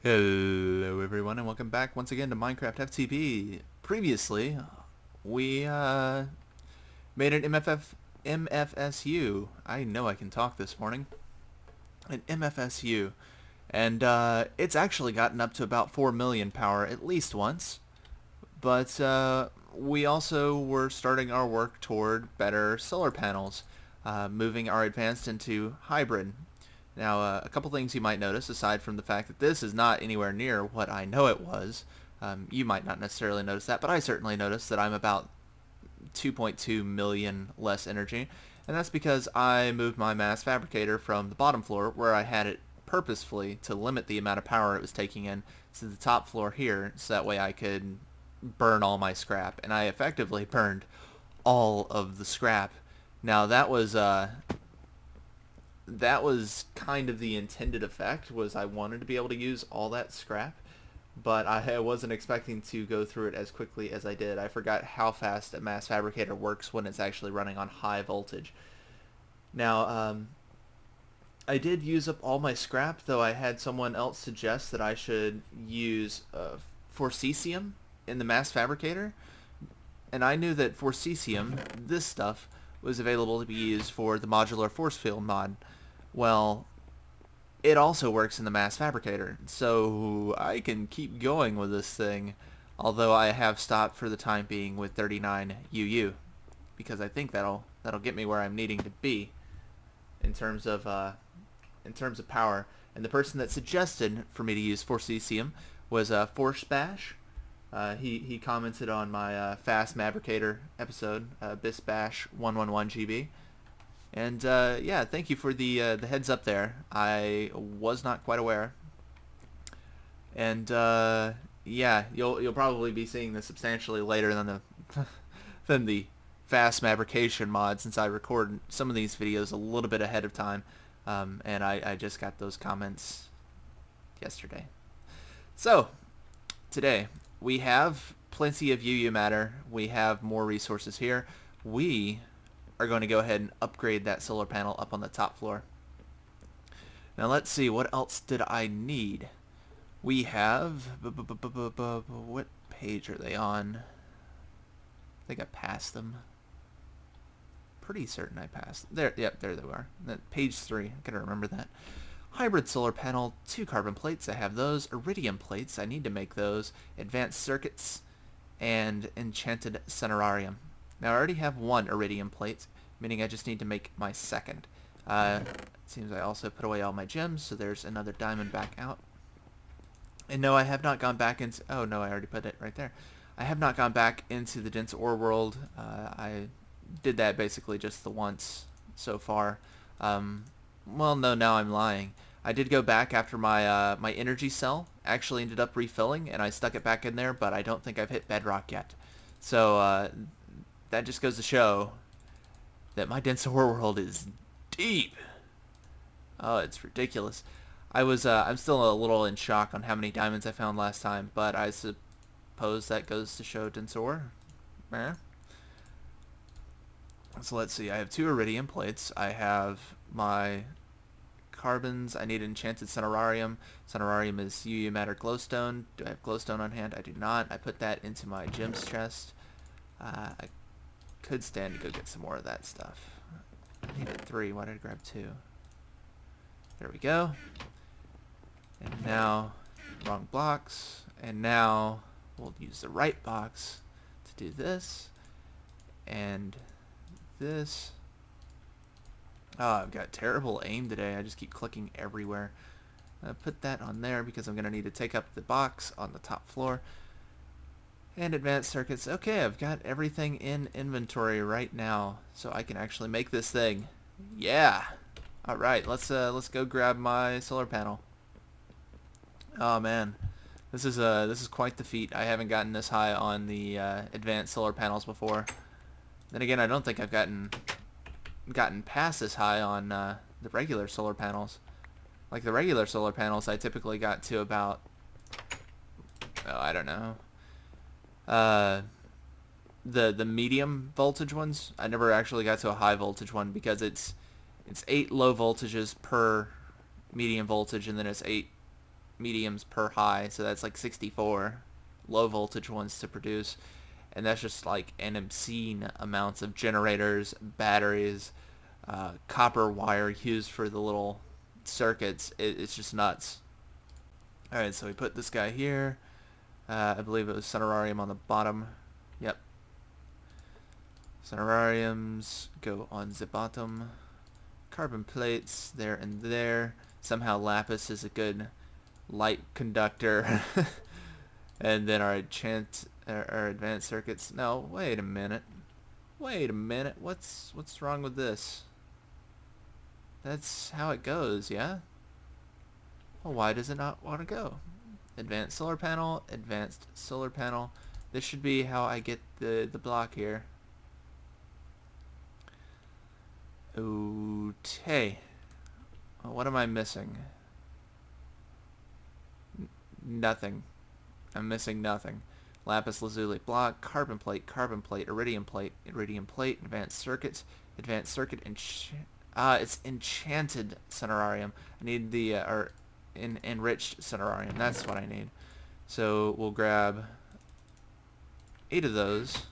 Hello everyone and welcome back once again to Minecraft FTB. Previously, we made an MFSU. I know I can talk this morning. An MFSU. And it's actually gotten up to about 4 million power at least once. But we also were starting our work toward better solar panels, moving our advanced into hybrid. Now, a couple things you might notice, aside from the fact that this is not anywhere near what I know it was. You might not necessarily notice that, but I certainly noticed that I'm about 2.2 million less energy, and that's because I moved my mass fabricator from the bottom floor, where I had it purposefully to limit the amount of power it was taking in, to the top floor here, so that way I could burn all my scrap. And I effectively burned all of the scrap. Now, that was kind of the intended effect, was I wanted to be able to use all that scrap, but I wasn't expecting to go through it as quickly as I did. I forgot how fast a mass fabricator works when it's actually running on high voltage. Now, I did use up all my scrap, though I had someone else suggest that I should use forcesium in the mass fabricator, and I knew that forcesium, this stuff, was available to be used for the modular force field mod. Well, it also works in the mass fabricator, so I can keep going with this thing, although I have stopped for the time being with 39 UU, because I think that'll get me where I'm needing to be in terms of power. And the person that suggested for me to use forcesium was Force Bash. He commented on my Fast Fabricator episode, Bisbash 111 GB. And yeah, thank you for the heads up there. I was not quite aware. And yeah, you'll probably be seeing this substantially later than the than the fast fabrication mod, since I record some of these videos a little bit ahead of time. And I just got those comments yesterday. So today we have plenty of UU matter. We have more resources here. We are going to go ahead and upgrade that solar panel up on the top floor. Now let's see, what else did I need? We have, what page are they on? I think I passed them. Pretty certain I passed. There, yep, there they are. Page 3, I gotta remember that. Hybrid solar panel, 2 carbon plates, I have those. Iridium plates, I need to make those. Advanced circuits, and enchanted cinerarium. Now I already have 1 iridium plate, meaning I just need to make my second. It seems I also put away all my gems, so there's another diamond back out. And no, I have not gone back into... Oh, no, I already put it right there. I have not gone back into the dense ore world. I did that basically just the once so far. Well, no, now I'm lying. I did go back after my my energy cell actually ended up refilling, and I stuck it back in there, but I don't think I've hit bedrock yet. So that just goes to show that my dense ore world is deep. Oh, it's ridiculous. I'm still a little in shock on how many diamonds I found last time, but I suppose that goes to show dense ore. Eh? So let's see, I have 2 iridium plates. I have my carbons. I need enchanted cinerarium. Cinerarium is UU matter glowstone. Do I have glowstone on hand? I do not. I put that into my gems chest. I could stand to go get some more of that stuff. I needed 3. Why did I grab 2? There we go. And now, wrong blocks. And now we'll use the right box to do this. And this. Oh, I've got terrible aim today. I just keep clicking everywhere. Put that on there because I'm going to need to take up the box on the top floor. And advanced circuits. Okay, I've got everything in inventory right now, so I can actually make this thing. Yeah. All right, let's go grab my solar panel. Oh man, this is quite the feat. I haven't gotten this high on the advanced solar panels before. Then again, I don't think I've gotten past this high on the regular solar panels. Like the regular solar panels, I typically got to about, oh, I don't know. The medium voltage ones, I never actually got to a high voltage one because it's 8 low voltages per medium voltage, and then it's 8 mediums per high, so that's like 64 low voltage ones to produce. And that's just like an obscene amounts of generators, batteries, copper wire used for the little circuits. It's just nuts. Alright, so we put this guy here. I believe it was Cinerarium on the bottom. Yep. Cinerariums go on the bottom. Carbon plates there and there. Somehow lapis is a good light conductor. And then our advanced circuits. No, wait a minute. Wait a minute. What's wrong with this? That's how it goes, yeah? Well, why does it not want to go? Advanced solar panel, advanced solar panel. This should be how I get the block here. Okay. Well, what am I missing? Nothing. I'm missing nothing. Lapis lazuli block, carbon plate, iridium plate, advanced circuit, it's enchanted cinerarium. I need the enriched cinerarium. That's what I need. So we'll grab 8 of those.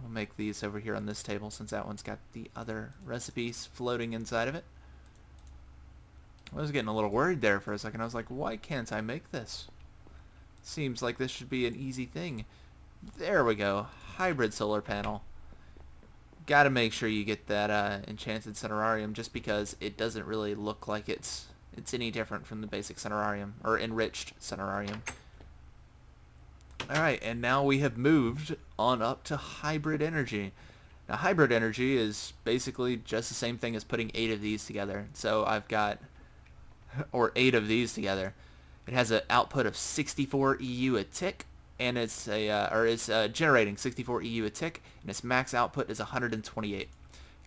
We'll make these over here on this table since that one's got the other recipes floating inside of it. I was getting a little worried there for a second. I was like, why can't I make this? Seems like this should be an easy thing. There we go. Hybrid solar panel. Gotta make sure you get that enchanted cinerarium just because it doesn't really look like it's any different from the basic cinerarium or enriched cinerarium. Alright, and now we have moved on up to hybrid energy. Now hybrid energy is basically just the same thing as putting 8 of these together. So I've got, or 8 of these together. It has an output of 64 EU a tick, and it's generating 64 EU a tick, and its max output is 128.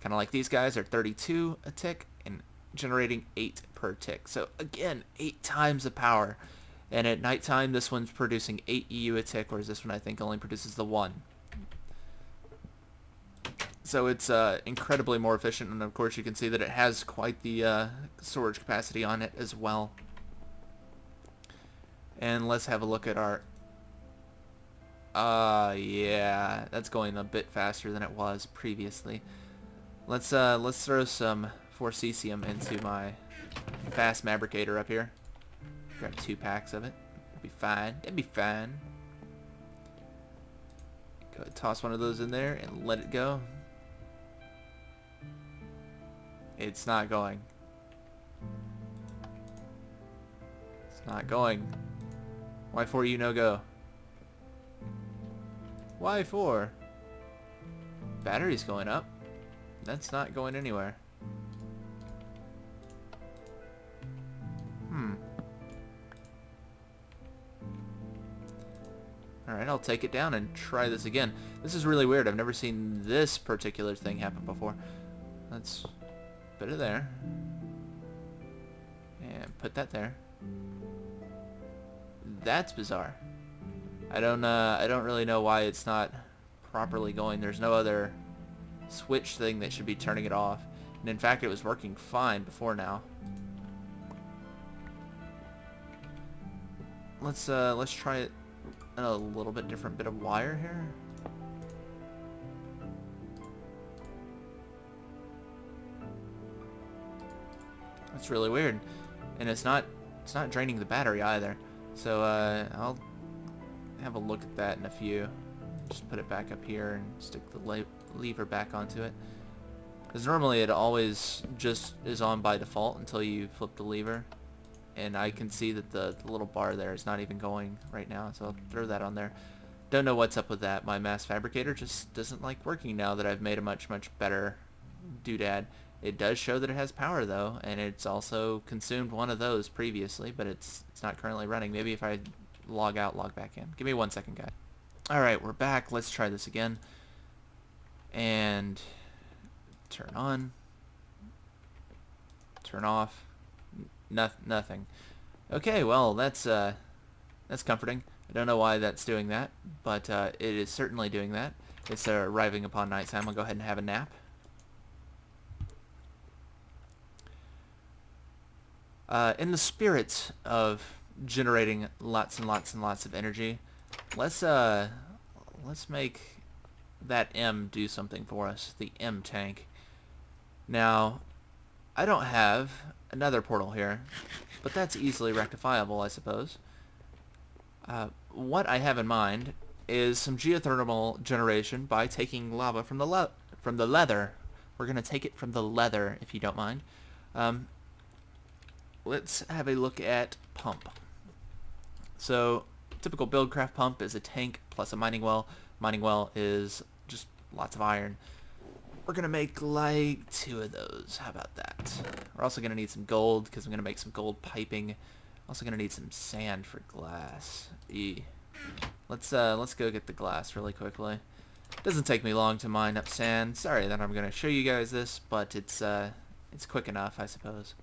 Kind of like these guys are 32 a tick and generating 8 per tick. So again, 8 times the power. And at nighttime, this one's producing 8 EU a tick, whereas this one I think only produces the 1. So it's incredibly more efficient, and of course you can see that it has quite the storage capacity on it as well. And let's have a look at our... yeah, that's going a bit faster than it was previously. Let's throw some 4cesium into my fast fabricator up here. Grab 2 packs of it. That'd be fine. That'd be fine. Go toss one of those in there and let it go. It's not going. It's not going. Why for you no go? Why for? Battery's going up. That's not going anywhere. Alright, I'll take it down and try this again. This is really weird. I've never seen this particular thing happen before. Let's put it there. And put that there. That's bizarre. I don't really know why it's not properly going. There's no other switch thing that should be turning it off. And in fact, it was working fine before now. Let's try it in a little bit different bit of wire here. That's really weird. And it's not draining the battery either. So I'll have a look at that in a few. Just put it back up here and stick the lever back onto it. Because normally it always just is on by default until you flip the lever. And I can see that the little bar there is not even going right now, so I'll throw that on there. Don't know what's up with that. My mass fabricator just doesn't like working now that I've made a much better doodad. It does show that it has power though, and it's also consumed one of those previously, but it's not currently running. Maybe if I log out, log back in. Give me 1 second, guys. Alright, we're back. Let's try this again. And turn on. Turn off. Nothing. Okay, well, that's comforting. I don't know why that's doing that, but it is certainly doing that. It's arriving upon nighttime. I'll go ahead and have a nap. In the spirit of generating lots and lots and lots of energy. Let's make that M do something for us, the M tank. Now, I don't have another portal here, but that's easily rectifiable, I suppose. What I have in mind is some geothermal generation by taking lava from the leather. We're gonna take it from the leather, if you don't mind. Let's have a look at pump. So, typical Buildcraft pump is a tank plus a mining well. Mining well is just lots of iron. We're gonna make like 2 of those. How about that? We're also gonna need some gold because I'm gonna make some gold piping. Also gonna need some sand for glass. Let's go get the glass really quickly. Doesn't take me long to mine up sand. Sorry that I'm gonna show you guys this, but it's quick enough, I suppose.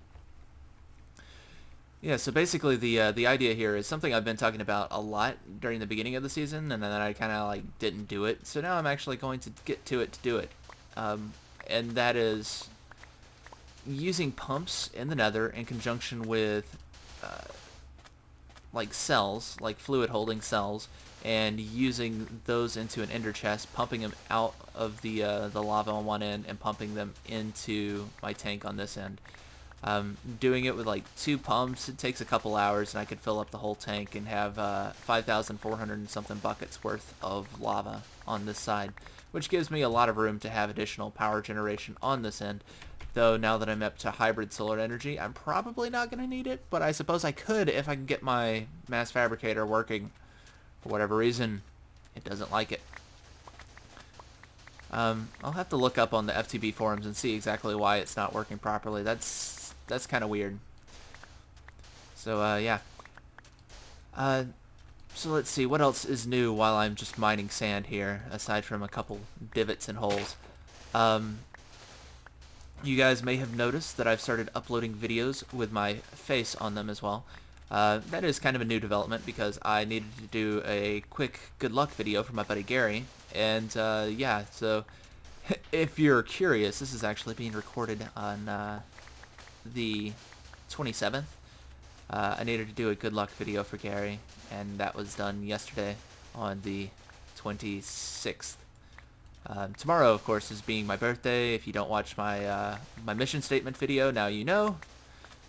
Yeah, so basically the idea here is something I've been talking about a lot during the beginning of the season, and then I kind of like didn't do it. So now I'm actually going to get to it to do it, and that is using pumps in the Nether in conjunction with like cells, like fluid holding cells, and using those into an ender chest, pumping them out of the lava on one end and pumping them into my tank on this end. Doing it with like 2 pumps, it takes a couple hours, and I could fill up the whole tank and have 5,400 and something buckets worth of lava on this side, which gives me a lot of room to have additional power generation on this end. Though now that I'm up to hybrid solar energy, I'm probably not going to need it, but I suppose I could if I can get my mass fabricator working. For whatever reason, it doesn't like it. I'll have to look up on the FTB forums and see exactly why it's not working properly. That's kind of weird. So yeah. So let's see, what else is new while I'm just mining sand here, aside from a couple divots and holes. You guys may have noticed that I've started uploading videos with my face on them as well. That is kind of a new development because I needed to do a quick good luck video for my buddy Gary. And yeah, so if you're curious, this is actually being recorded on the 27th. I needed to do a good luck video for Gary, and that was done yesterday on the 26th. Tomorrow, of course, is being my birthday. If you don't watch my my mission statement video, now you know.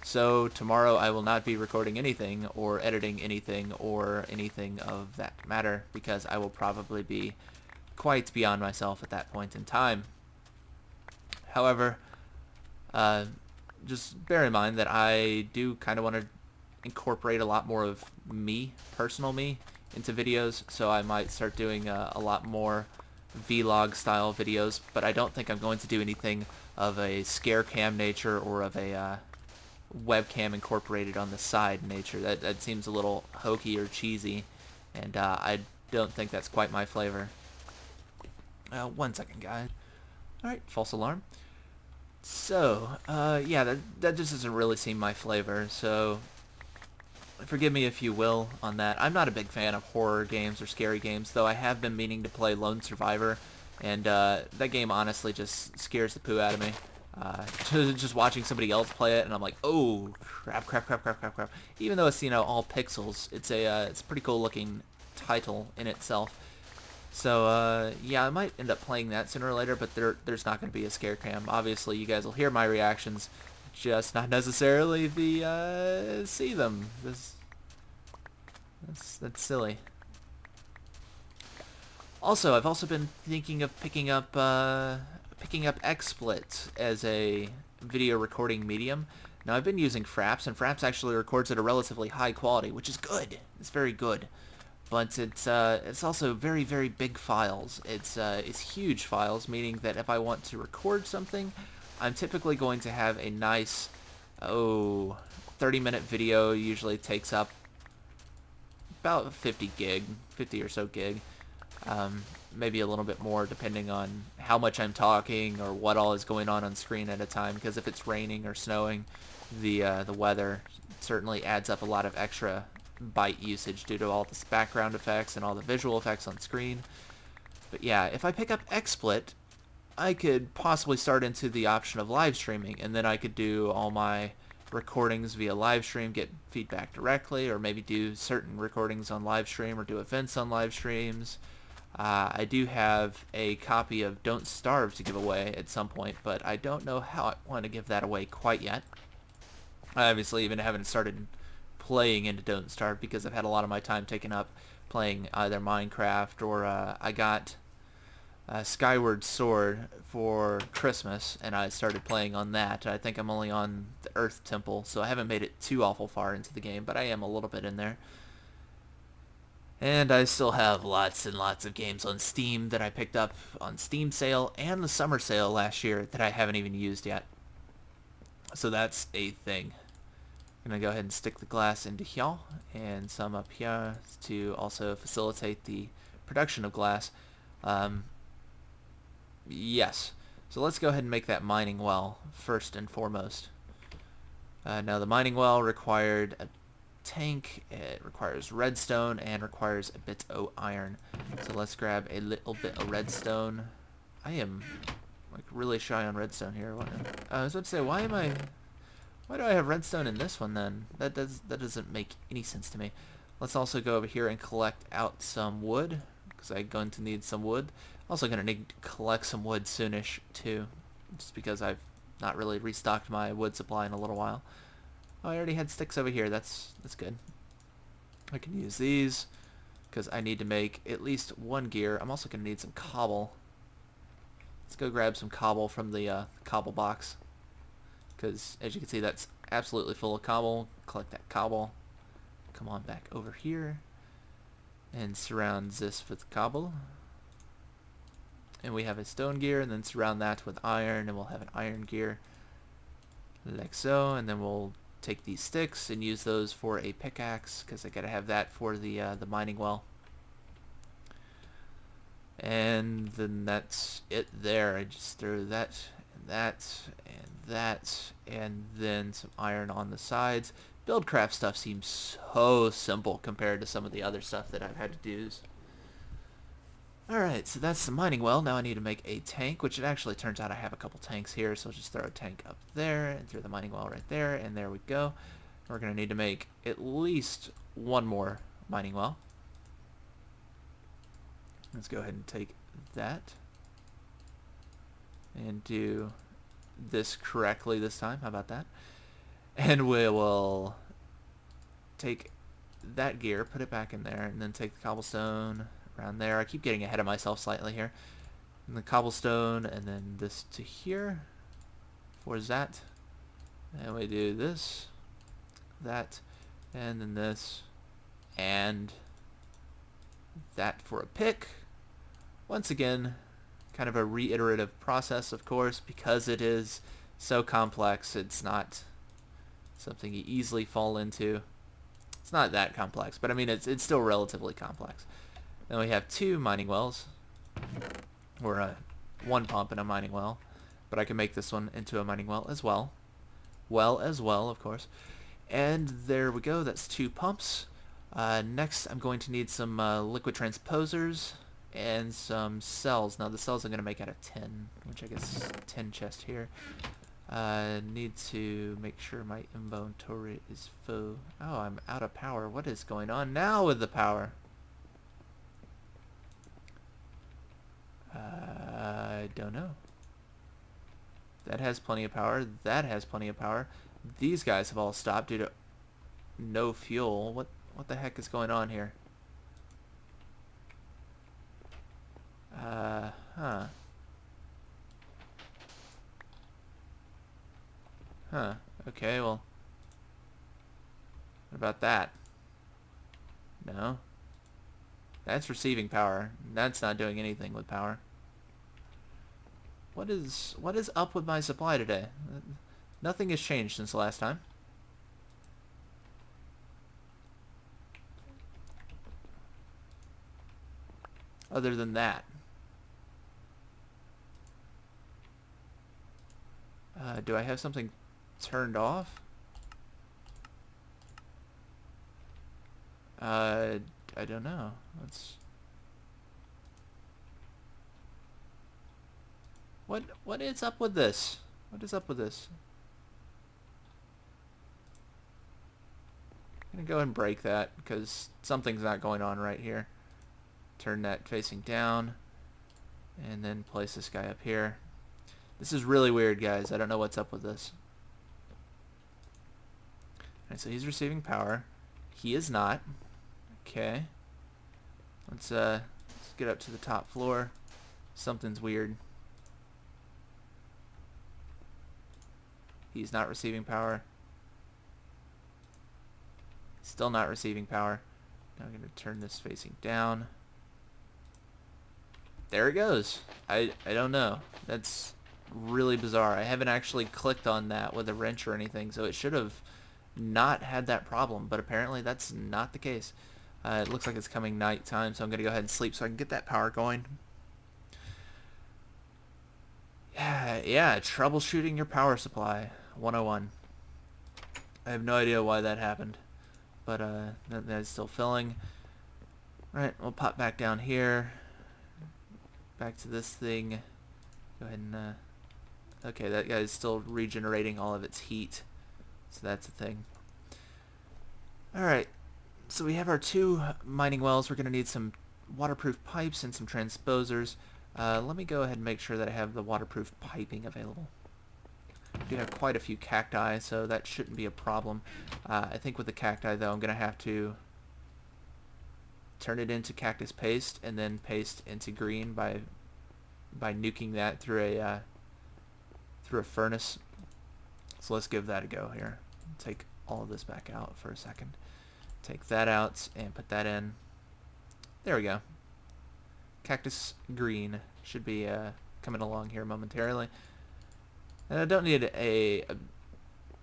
So tomorrow I will not be recording anything or editing anything or anything of that matter because I will probably be quite beyond myself at that point in time. However, just bear in mind that I do kind of want to incorporate a lot more of me, personal me, into videos, so I might start doing a lot more vlog style videos, but I don't think I'm going to do anything of a scare cam nature or of a webcam incorporated on the side nature. That seems a little hokey or cheesy, and I don't think that's quite my flavor. 1 second, guys. Alright, false alarm. So, yeah, that just doesn't really seem my flavor, so forgive me if you will on that. I'm not a big fan of horror games or scary games, though I have been meaning to play Lone Survivor, and that game honestly just scares the poo out of me. Just watching somebody else play it, and I'm like, oh, crap. Even though it's, you know, all pixels, it's a pretty cool looking title in itself. So, yeah, I might end up playing that sooner or later, but there's not going to be a scare cam. Obviously, you guys will hear my reactions, just not necessarily see them. That's silly. Also, I've also been thinking of picking up XSplit as a video recording medium. Now, I've been using Fraps, and Fraps actually records at a relatively high quality, which is good. It's very good. But it's also very, very big files. It's huge files, meaning that if I want to record something, I'm typically going to have a nice, 30-minute video usually takes up about 50 or so gig. Maybe a little bit more depending on how much I'm talking or what all is going on screen at a time, because if it's raining or snowing, the weather certainly adds up a lot of extra byte usage due to all this background effects and all the visual effects on screen. But yeah, if I pick up XSplit, I could possibly start into the option of live streaming, and then I could do all my recordings via live stream, get feedback directly, or maybe do certain recordings on live stream or do events on live streams. I do have a copy of Don't Starve to give away at some point, but I don't know how I want to give that away quite yet. I obviously even haven't started playing into Don't Starve because I've had a lot of my time taken up playing either Minecraft or I got Skyward Sword for Christmas, and I started playing on that. I think I'm only on the Earth Temple, so I haven't made it too awful far into the game, but I am a little bit in there. And I still have lots and lots of games on Steam that I picked up on Steam sale and the summer sale last year that I haven't even used yet. So that's a thing. I'm going to go ahead and stick the glass into here and some up here to also facilitate the production of glass. Yes. So let's go ahead and make that mining well first and foremost. Now the mining well required a tank, it requires redstone, and requires a bit of iron. So let's grab a little bit of redstone. I am like really shy on redstone here. I was about to say, why do I have redstone in this one then? That doesn't make any sense to me. Let's also go over here and collect out some wood, because I'm going to need some wood. Also going to need to collect some wood soonish too, just because I've not really restocked my wood supply in a little while. Oh, I already had sticks over here. That's good. I can use these because I need to make at least one gear. I'm also going to need some cobble. Let's go grab some cobble from the cobble box, because as you can see, that's absolutely full of cobble. Collect that cobble. Come on back over here and surround this with cobble. And we have a stone gear, and then surround that with iron, and we'll have an iron gear like so. And then we'll take these sticks and use those for a pickaxe, because I gotta have that for the mining well. And then that's it there. I just throw that and that and that, and then some iron on the sides. Buildcraft stuff seems so simple compared to some of the other stuff that I've had to do. Alright, so that's the mining well. Now I need to make a tank, which it actually turns out I have a couple tanks here, so I'll just throw a tank up there and throw the mining well right there, and there we go. We're going to need to make at least one more mining well. Let's go ahead and take that and do this correctly this time. How about that? And we will take that gear, put it back in there, and then take the cobblestone around there. I keep getting ahead of myself slightly here. And the cobblestone, and then this to here for that. And we do this, that, and then this, and that for a pick. Once again, kind of a reiterative process, of course, because it is so complex. It's not something you easily fall into. It's not that complex, but I mean, it's still relatively complex. Then we have two mining wells, or one pump and a mining well, but I can make this one into a mining well as well. Of course. And there we go, that's two pumps. Next, I'm going to need some liquid transposers and some cells. Now the cells I'm going to make out of tin, which I guess 10 chest here. Need to make sure my inventory is full. Oh, I'm out of power. What is going on now with the power? I don't know. That has plenty of power. That has plenty of power. These guys have all stopped due to no fuel. What the heck is going on here? Huh. Okay, well. What about that? No. That's receiving power. That's not doing anything with power. What is up with my supply today? Nothing has changed since the last time. Other than that. Do I have something turned off? I don't know. What is up with this? What is up with this? gonna go ahead and break that because something's not going on right here. Turn that facing down, and then place this guy up here. This is really weird, guys. I don't know what's up with this. Alright, so he's receiving power. He is not. Okay. Let's get up to the top floor. Something's weird. He's not receiving power. Still not receiving power. Now I'm going to turn this facing down. There it goes. I don't know. That's really bizarre. I haven't actually clicked on that with a wrench or anything, so it should have not had that problem, but apparently that's not the case. It looks like it's coming nighttime, so I'm going to go ahead and sleep so I can get that power going. Yeah, troubleshooting your power supply 101. I have no idea why that happened, but that's still filling. Alright, we'll pop back down here. Back to this thing. Go ahead and okay, that guy's still regenerating all of its heat, so that's a thing. Alright, so we have our 2 mining wells. We're going to need some waterproof pipes and some transposers. Let me go ahead and make sure that I have the waterproof piping available. I do have quite a few cacti, so that shouldn't be a problem. I think with the cacti, though, I'm going to have to turn it into cactus paste and then paste into green by nuking that through a furnace. So let's give that a go here. Take all of this back out for a second. Take that out and put that in. There we go. Cactus green should be coming along here momentarily. And I don't need a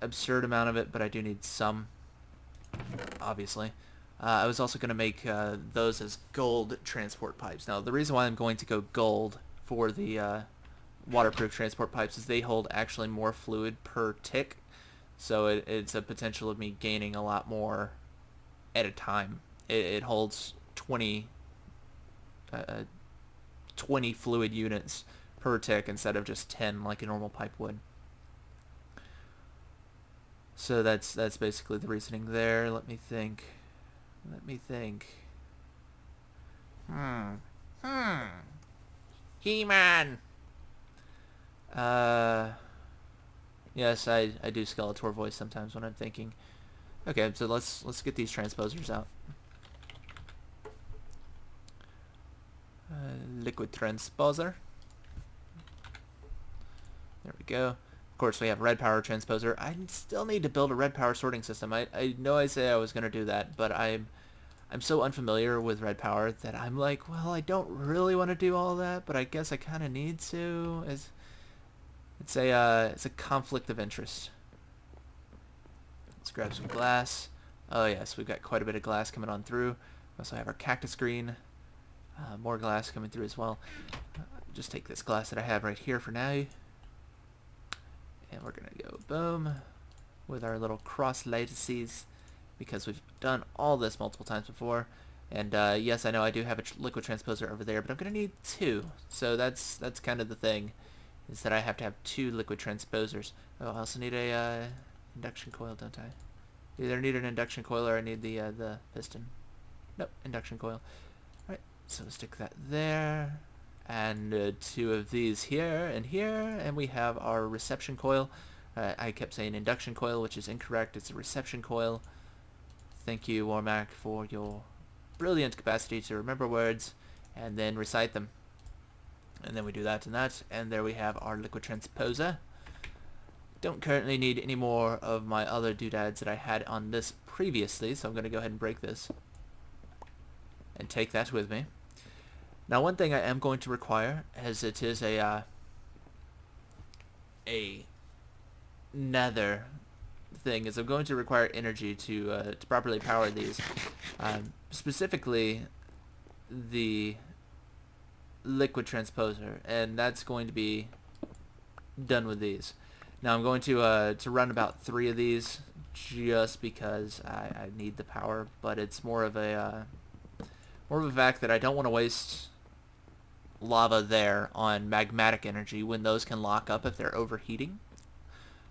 absurd amount of it, but I do need some, obviously. I was also going to make those as gold transport pipes. Now, the reason why I'm going to go gold for the waterproof transport pipes is they hold actually more fluid per tick, so it's a potential of me gaining a lot more at a time. It holds 20 fluid units per tick instead of just 10 like a normal pipe would. So that's basically the reasoning there. Let me think. He-Man. Yes, I do Skeletor voice sometimes when I'm thinking. Okay, so let's get these transposers out. Liquid transposer. There we go. Of course, we have red power transposer. I still need to build a red power sorting system. I know I said I was going to do that, but I'm so unfamiliar with red power that I'm like, well, I don't really want to do all that, but I guess I kind of need to. It's a conflict of interest. Let's grab some glass. Oh yes, we've got quite a bit of glass coming on through. We also have our cactus green. More glass coming through as well. Just take this glass that I have right here for now. And we're going to go boom with our little cross lattices because we've done all this multiple times before. And yes, I know I do have a liquid transposer over there, but I'm going to need 2. So that's kind of the thing, is that I have to have 2 liquid transposers. Oh, I also need a induction coil, don't I? Either need an induction coil or I need the piston. Nope, induction coil. Alright, so stick that there. And 2 of these here, and we have our reception coil. I kept saying induction coil, which is incorrect. It's a reception coil. Thank you, Warmac, for your brilliant capacity to remember words and then recite them. And then we do that and that, and there we have our liquid transposer. Don't currently need any more of my other doodads that I had on this previously, so I'm going to go ahead and break this and take that with me. Now, one thing I am going to require, as it is a Nether thing, is I'm going to require energy to properly power these. Specifically, the liquid transposer, and that's going to be done with these. Now, I'm going to run about 3 of these, just because I need the power, but it's more of a fact that I don't want to waste lava there on magmatic energy when those can lock up if they're overheating.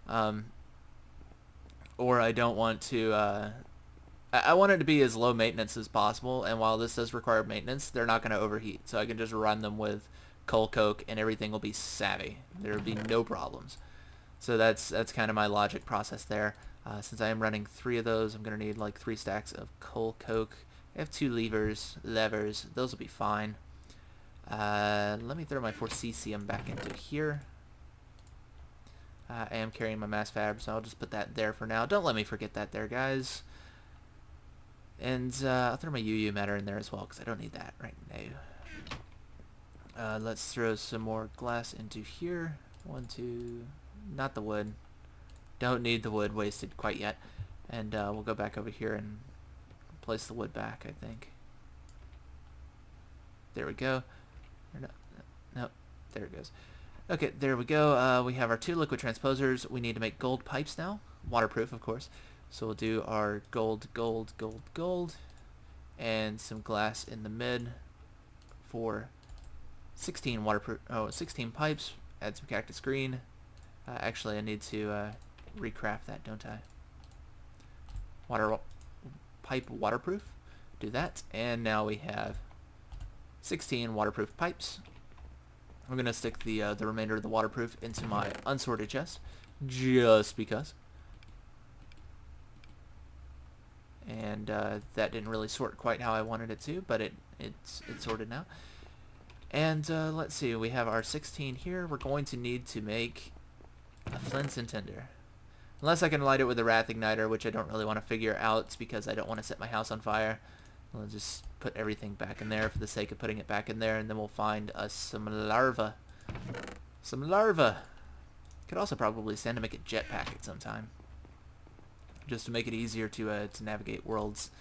Or I don't want to I want it to be as low maintenance as possible, and while this does require maintenance, they're not going to overheat. So I can just run them with coal coke, and everything will be savvy. There will be no problems. So that's kind of my logic process there. Since I am running 3 of those, I'm going to need like 3 stacks of coal coke. I have 2 levers. Those will be fine. Let me throw my 4 cesium back into here. I am carrying my mass fab, so I'll just put that there for now. Don't let me forget that there, guys. And I'll throw my UU matter in there as well, because I don't need that right now. Let's throw some more glass into here. 1, 2... Not the wood. Don't need the wood wasted quite yet. And we'll go back over here and place the wood back, I think. There we go. No, there it goes. Okay, there we go. We have our 2 liquid transposers. We need to make gold pipes now. Waterproof, of course. So we'll do our gold, and some glass in the mid for 16 waterproof. 16 pipes. Add some cactus green. Actually, I need to recraft that, don't I? Pipe waterproof. Do that, and now we have 16 waterproof pipes. I'm gonna stick the remainder of the waterproof into my unsorted chest, just because. And that didn't really sort quite how I wanted it to, but it's sorted now. And let's see, we have our 16 here. We're going to need to make a flint and tinder. Unless I can light it with a wrath igniter, which I don't really want to figure out because I don't want to set my house on fire. I'll just put everything back in there for the sake of putting it back in there, and then we'll find us some larva. Some larva. Could also probably stand to make a jetpack at some time, just to make it easier to navigate worlds.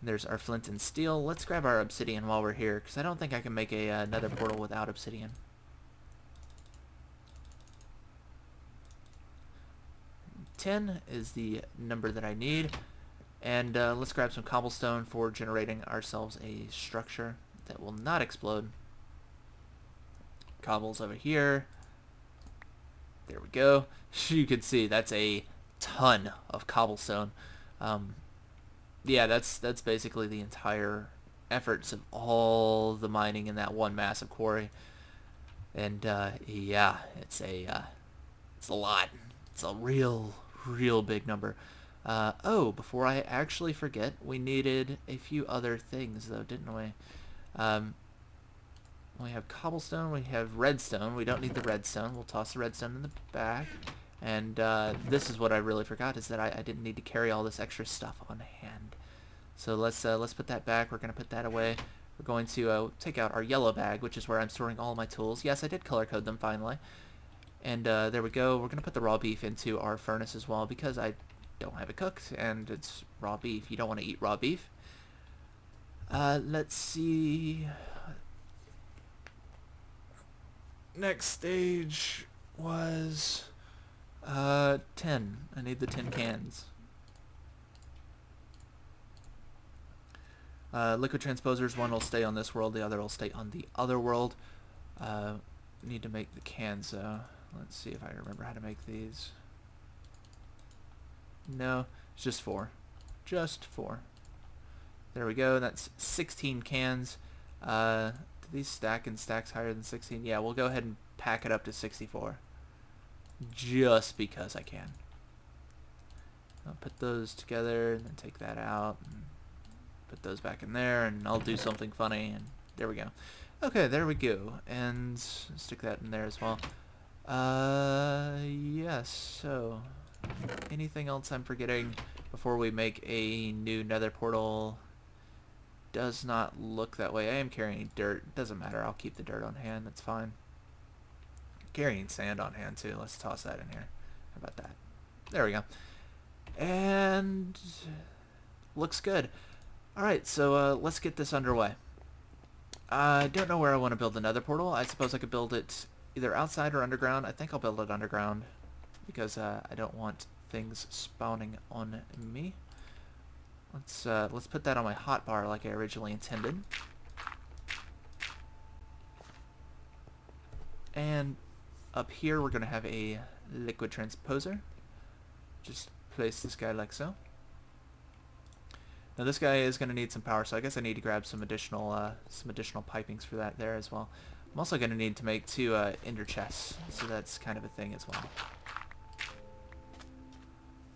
There's our flint and steel. Let's grab our obsidian while we're here, because I don't think I can make a nether portal without obsidian. 10 is the number that I need. And let's grab some cobblestone for generating ourselves a structure that will not explode. Cobbles over here. There we go. You can see that's a ton of cobblestone. Yeah, that's basically the entire efforts of all the mining in that one massive quarry. And yeah, it's a lot. It's a real big number. Oh, before I actually forget, we needed a few other things though, didn't we? We have cobblestone, we have redstone. We don't need the redstone. We'll toss the redstone in the back. And this is what I really forgot, is that I didn't need to carry all this extra stuff on hand. So let's put that back. We're going to put that away. We're going to take out our yellow bag, which is where I'm storing all my tools. Yes, I did color code them finally. And there we go. We're going to put the raw beef into our furnace as well, because I don't have it cooked, and it's raw beef. You don't want to eat raw beef. Let's see. Next stage was 10. I need the 10 cans. Liquid transposers, one will stay on this world, the other will stay on the other world. Need to make the cans though. Let's see if I remember how to make these. No, it's just 4. Just 4. There we go. That's 16 cans. Do these stack in stacks higher than 16? Yeah, we'll go ahead and pack it up to 64. Just because I can. I'll put those together and then take that out and put those back in there, and I'll do something funny, and there we go. Okay, there we go. And stick that in there as well. Yes, so anything else I'm forgetting before we make a new nether portal? Does not look that way. I am carrying dirt. Doesn't matter. I'll keep the dirt on hand. That's fine. Carrying sand on hand too. Let's toss that in here. How about that? There we go. And looks good. Alright, so let's get this underway. I don't know where I want to build the nether portal. I suppose I could build it either outside or underground. I think I'll build it underground because I don't want things spawning on me. Let's put that on my hotbar like I originally intended. And up here we're going to have a liquid transposer. Just place this guy like so. Now this guy is going to need some power, so I guess I need to grab some additional pipings for that there as well. I'm also going to need to make 2 ender chests, so that's kind of a thing as well.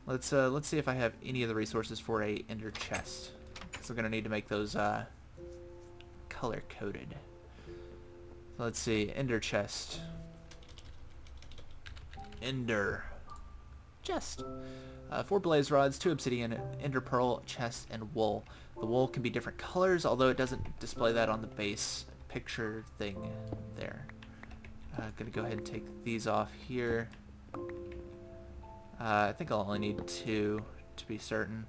Let's see if I have any of the resources for a ender chest. So I'm going to need to make those color coded. So let's see, ender chest. Ender chest. 4 blaze rods, 2 obsidian, ender pearl, chest, and wool. The wool can be different colors, although it doesn't display that on the base picture thing there. Gonna go ahead and take these off here. I think I'll only need 2 to be certain.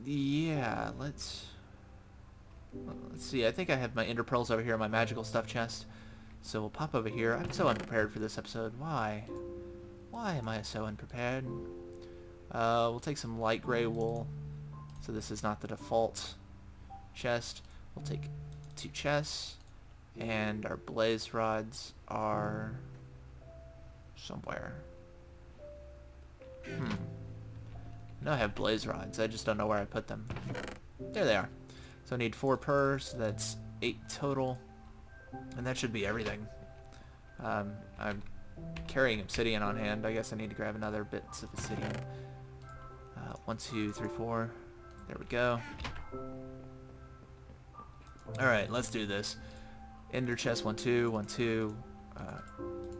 Yeah, let's see. I think I have my ender pearls over here in my magical stuff chest. So we'll pop over here. I'm so unprepared for this episode. Why? Why am I so unprepared? We'll take some light gray wool. So this is not the default chest. We'll take 2 chests. And our blaze rods are somewhere. I know I have blaze rods. I just don't know where I put them. There they are. So I need 4 per, so that's 8 total. And that should be everything. I'm carrying obsidian on hand. I guess I need to grab another bits of obsidian. 1, 2, 3, 4. There we go. Alright, let's do this. Ender chest 1, 2, 1, 2.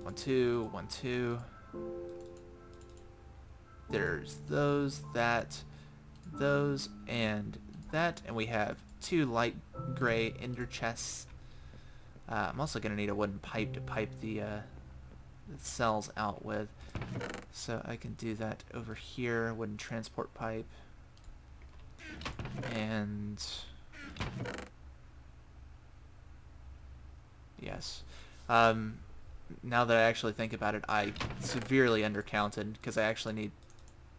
1, 2, 1, 2. There's those, those, and that. And we have 2 light gray ender chests. I'm also going to need a wooden pipe to pipe the cells out with. So I can do that over here, wooden transport pipe. And yes. Now that I actually think about it, I severely undercounted because I actually need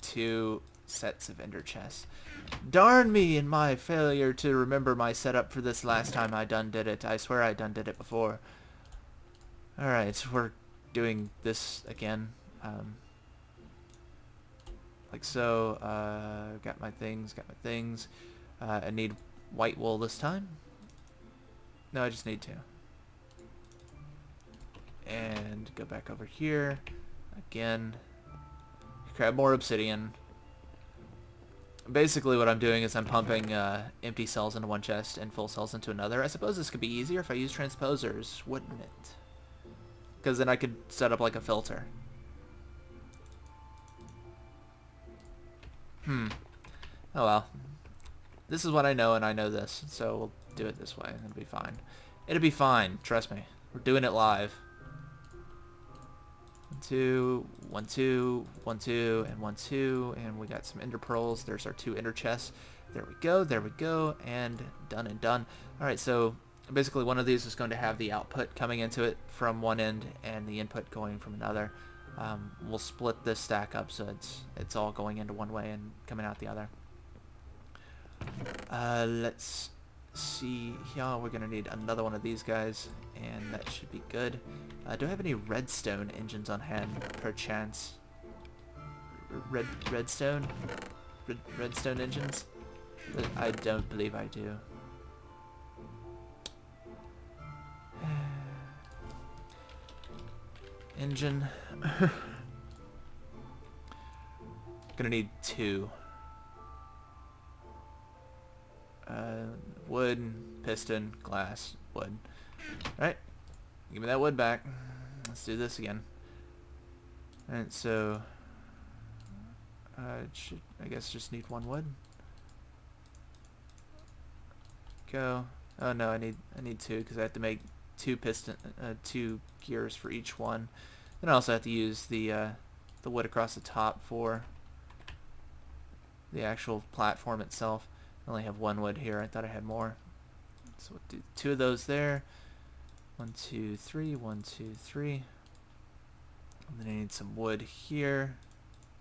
2 sets of ender chests. Darn me and my failure to remember my setup for this last time I done did it. I swear I done did it before. Alright, we're doing this again. Like so. Got my things. I need white wool this time. No, I just need 2. And go back over here. Again. Grab more obsidian. Basically what I'm doing is I'm pumping empty cells into one chest and full cells into another. I suppose this could be easier if I use transposers, wouldn't it? Because then I could set up like a filter. Oh well. This is what I know, and I know this, so we'll do it this way. It'll be fine. It'll be fine, trust me. We're doing it live. 1, 2, 1, 2, 1, 2, and 1, 2, and we got some ender pearls. There's our 2 ender chests. There we go, and done and done. Alright, so basically one of these is going to have the output coming into it from one end and the input going from another. We'll split this stack up so it's all going into one way and coming out the other. Let's see here. We're going to need another one of these guys, and that should be good. Do I have any redstone engines on hand, perchance? Redstone engines? I don't believe I do. Engine. Gonna need 2. Wood, piston, glass, wood. Alright. Give me that wood back. Let's do this again. Alright, so I guess just need 1 wood. Go. Oh no, I need 2 because I have to make 2 gears for each one. Then I also have to use the wood across the top for the actual platform itself. I only have 1 wood here. I thought I had more. So we'll do 2 of those there. 1, 2, 3. 1, 2, 3. And then I need some wood here,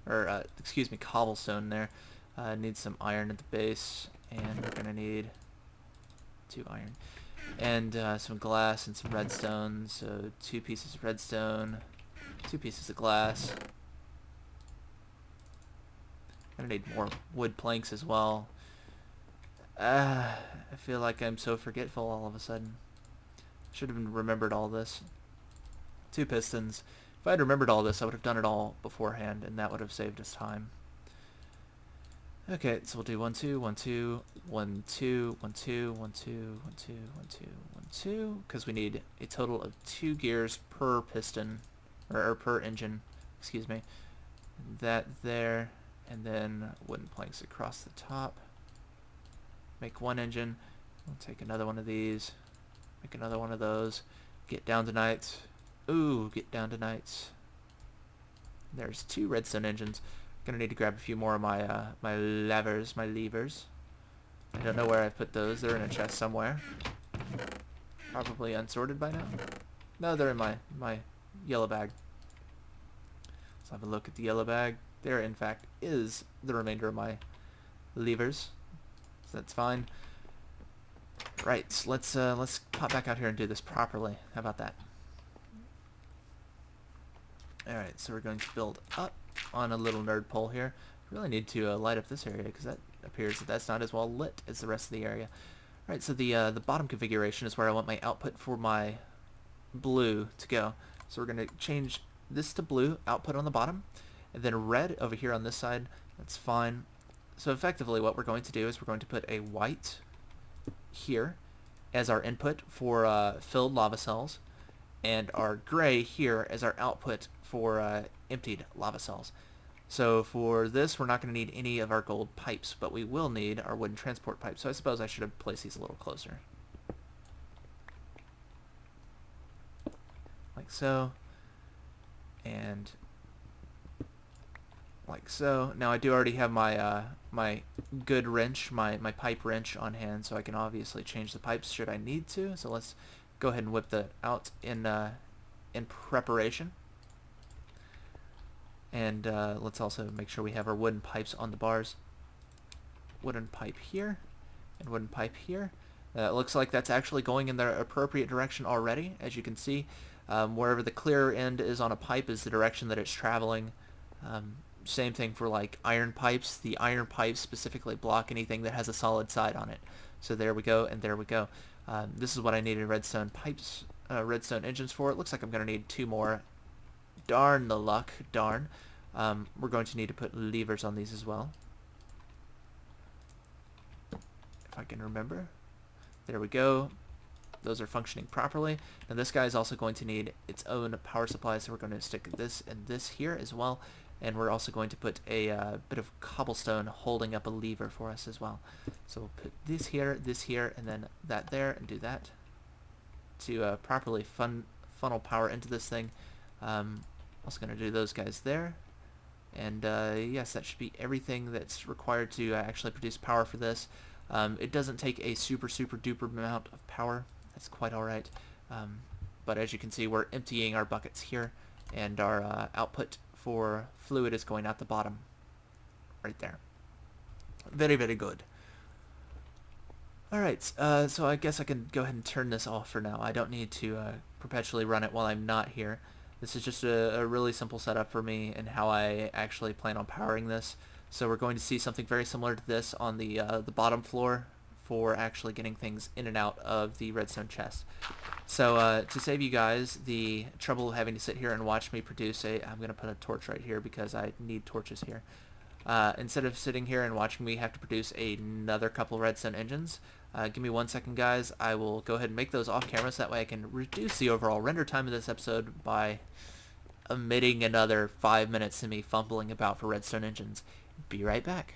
or excuse me, cobblestone there. I need some iron at the base, and we're gonna need 2 iron, and some glass and some redstone. So 2 pieces of redstone, 2 pieces of glass. Gonna need more wood planks as well. I feel like I'm so forgetful all of a sudden. Should have remembered all this. 2 pistons. If I had remembered all this, I would have done it all beforehand, and that would have saved us time. Okay, so we'll do 1, 2, 1, 2, 1, 2, 1, 2, 1, 2, 1, 2, 1, 2, 1, 2, because we need a total of 2 gears per piston, or per engine, excuse me. That there, and then wooden planks across the top. Make 1 engine. We'll take another one of these. Make another one of those. Get down to nights. Ooh, get down to nights. There's 2 redstone engines. Gonna need to grab a few more of my my levers. I don't know where I put those. They're in a chest somewhere. Probably unsorted by now. No, they're in my yellow bag. Let's have a look at the yellow bag. There, in fact, is the remainder of my levers. So that's fine. Right, so let's pop back out here and do this properly. How about that? Alright, so we're going to build up on a little nerd pole here. Really need to light up this area because that appears that that's not as well lit as the rest of the area. Alright, so the bottom configuration is where I want my output for my blue to go. So we're going to change this to blue, output on the bottom, and then red over here on this side. That's fine. So effectively what we're going to do is we're going to put a white here as our input for filled lava cells, and our gray here as our output for emptied lava cells. So for this, we're not going to need any of our gold pipes, but we will need our wooden transport pipes. So I suppose I should have placed these a little closer. Like so. And like so. Now I do already have my my good wrench, my pipe wrench on hand, so I can obviously change the pipes should I need to. So let's go ahead and whip that out in preparation. And let's also make sure we have our wooden pipes on the bars. Wooden pipe here, and wooden pipe here. It looks like that's actually going in the appropriate direction already. As you can see, wherever the clear end is on a pipe is the direction that it's traveling. Same thing for like iron pipes. The iron pipes specifically block anything that has a solid side on it. So there we go, and there we go. This is what I needed redstone pipes, redstone engines for. It looks like I'm going to need 2 more. Darn the luck, darn. We're going to need to put levers on these as well. If I can remember. There we go. Those are functioning properly. Now this guy is also going to need its own power supply, so we're going to stick this and this here as well. And we're also going to put a bit of cobblestone holding up a lever for us as well. So we'll put this here, and then that there, and do that to properly funnel power into this thing. Also going to do those guys there. And yes, that should be everything that's required to actually produce power for this. It doesn't take a super duper amount of power. That's quite alright. But as you can see, we're emptying our buckets here, and our output for fluid is going out the bottom. Right there. Very good. Alright, so I guess I can go ahead and turn this off for now. I don't need to perpetually run it while I'm not here. This is just a really simple setup for me and how I actually plan on powering this. So we're going to see something very similar to this on the bottom floor for actually getting things in and out of the redstone chest. So to save you guys the trouble of having to sit here and watch me produce I'm going to put a torch right here because I need torches here. Instead of sitting here and watching me have to produce another couple redstone engines, give me 1 second, guys. I will go ahead and make those off camera so that way I can reduce the overall render time of this episode by omitting another 5 minutes of me fumbling about for redstone engines. Be right back.